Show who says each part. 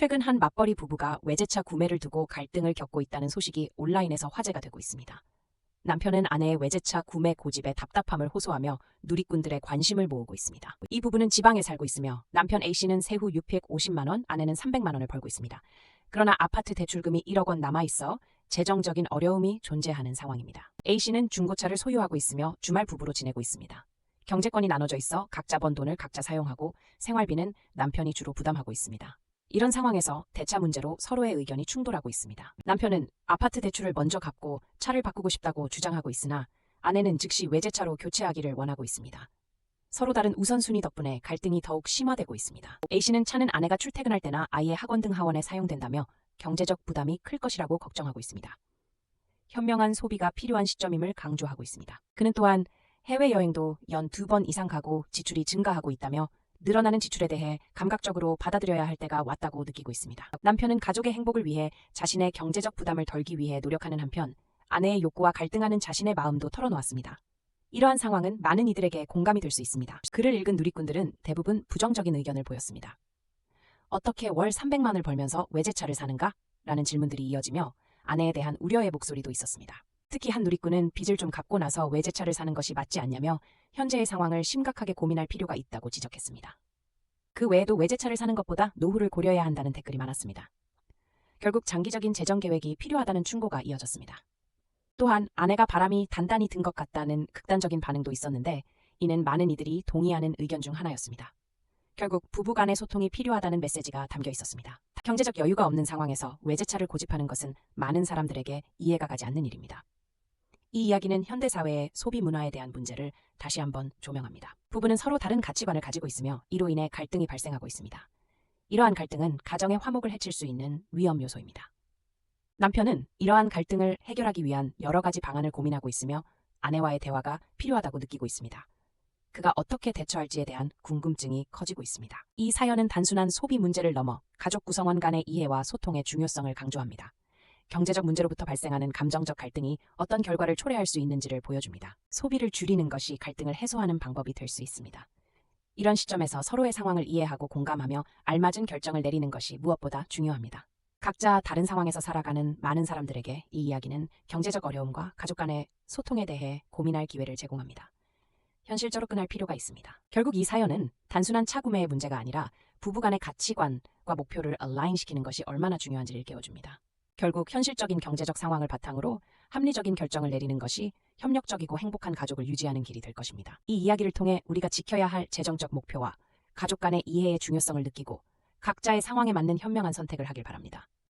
Speaker 1: 최근 한 맞벌이 부부가 외제차 구매를 두고 갈등을 겪고 있다는 소식이 온라인에서 화제가 되고 있습니다. 남편은 아내의 외제차 구매 고집에 답답함을 호소하며 누리꾼들의 관심을 모으고 있습니다. 이 부부는 지방에 살고 있으며 남편 A씨는 세후 650만 원, 아내는 300만 원을 벌고 있습니다. 그러나 아파트 대출금이 1억 원 남아있어 재정적인 어려움이 존재하는 상황입니다. A씨는 중고차를 소유하고 있으며 주말 부부로 지내고 있습니다. 경제권이 나눠져 있어 각자 번 돈을 각자 사용하고 생활비는 남편이 주로 부담하고 있습니다. 이런 상황에서 대차 문제로 서로의 의견이 충돌하고 있습니다. 남편은 아파트 대출을 먼저 갚고 차를 바꾸고 싶다고 주장하고 있으나 아내는 즉시 외제차로 교체하기를 원하고 있습니다. 서로 다른 우선순위 덕분에 갈등이 더욱 심화되고 있습니다. A씨는 차는 아내가 출퇴근할 때나 아이의 학원 등 하원에 사용된다며 경제적 부담이 클 것이라고 걱정하고 있습니다. 현명한 소비가 필요한 시점임을 강조하고 있습니다. 그는 또한 해외여행도 연 2번 이상 가고 지출이 증가하고 있다며 늘어나는 지출에 대해 감각적으로 받아들여야 할 때가 왔다고 느끼고 있습니다. 남편은 가족의 행복을 위해 자신의 경제적 부담을 덜기 위해 노력하는 한편 아내의 욕구와 갈등하는 자신의 마음도 털어놓았습니다. 이러한 상황은 많은 이들에게 공감이 될 수 있습니다. 글을 읽은 누리꾼들은 대부분 부정적인 의견을 보였습니다. 어떻게 월 300만을 벌면서 외제차를 사는가? 라는 질문들이 이어지며 아내에 대한 우려의 목소리도 있었습니다. 특히 한 누리꾼은 빚을 좀 갚고 나서 외제차를 사는 것이 맞지 않냐며 현재의 상황을 심각하게 고민할 필요가 있다고 지적했습니다. 그 외에도 외제차를 사는 것보다 노후를 고려해야 한다는 댓글이 많았습니다. 결국 장기적인 재정 계획이 필요하다는 충고가 이어졌습니다. 또한 아내가 바람이 단단히 든 것 같다는 극단적인 반응도 있었는데 이는 많은 이들이 동의하는 의견 중 하나였습니다. 결국 부부 간의 소통이 필요하다는 메시지가 담겨 있었습니다. 경제적 여유가 없는 상황에서 외제차를 고집하는 것은 많은 사람들에게 이해가 가지 않는 일입니다. 이 이야기는 현대사회의 소비 문화에 대한 문제를 다시 한번 조명합니다. 부부는 서로 다른 가치관을 가지고 있으며 이로 인해 갈등이 발생하고 있습니다. 이러한 갈등은 가정의 화목을 해칠 수 있는 위험 요소입니다. 남편은 이러한 갈등을 해결하기 위한 여러 가지 방안을 고민하고 있으며 아내와의 대화가 필요하다고 느끼고 있습니다. 그가 어떻게 대처할지에 대한 궁금증이 커지고 있습니다. 이 사연은 단순한 소비 문제를 넘어 가족 구성원 간의 이해와 소통의 중요성을 강조합니다. 경제적 문제로부터 발생하는 감정적 갈등이 어떤 결과를 초래할 수 있는지를 보여줍니다. 소비를 줄이는 것이 갈등을 해소하는 방법이 될 수 있습니다. 이런 시점에서 서로의 상황을 이해하고 공감하며 알맞은 결정을 내리는 것이 무엇보다 중요합니다. 각자 다른 상황에서 살아가는 많은 사람들에게 이 이야기는 경제적 어려움과 가족 간의 소통에 대해 고민할 기회를 제공합니다. 현실적으로 끝날 필요가 있습니다. 결국 이 사연은 단순한 차 구매의 문제가 아니라 부부 간의 가치관과 목표를 얼라인시키는 것이 얼마나 중요한지를 일깨워줍니다. 결국 현실적인 경제적 상황을 바탕으로 합리적인 결정을 내리는 것이 협력적이고 행복한 가족을 유지하는 길이 될 것입니다. 이 이야기를 통해 우리가 지켜야 할 재정적 목표와 가족 간의 이해의 중요성을 느끼고 각자의 상황에 맞는 현명한 선택을 하길 바랍니다.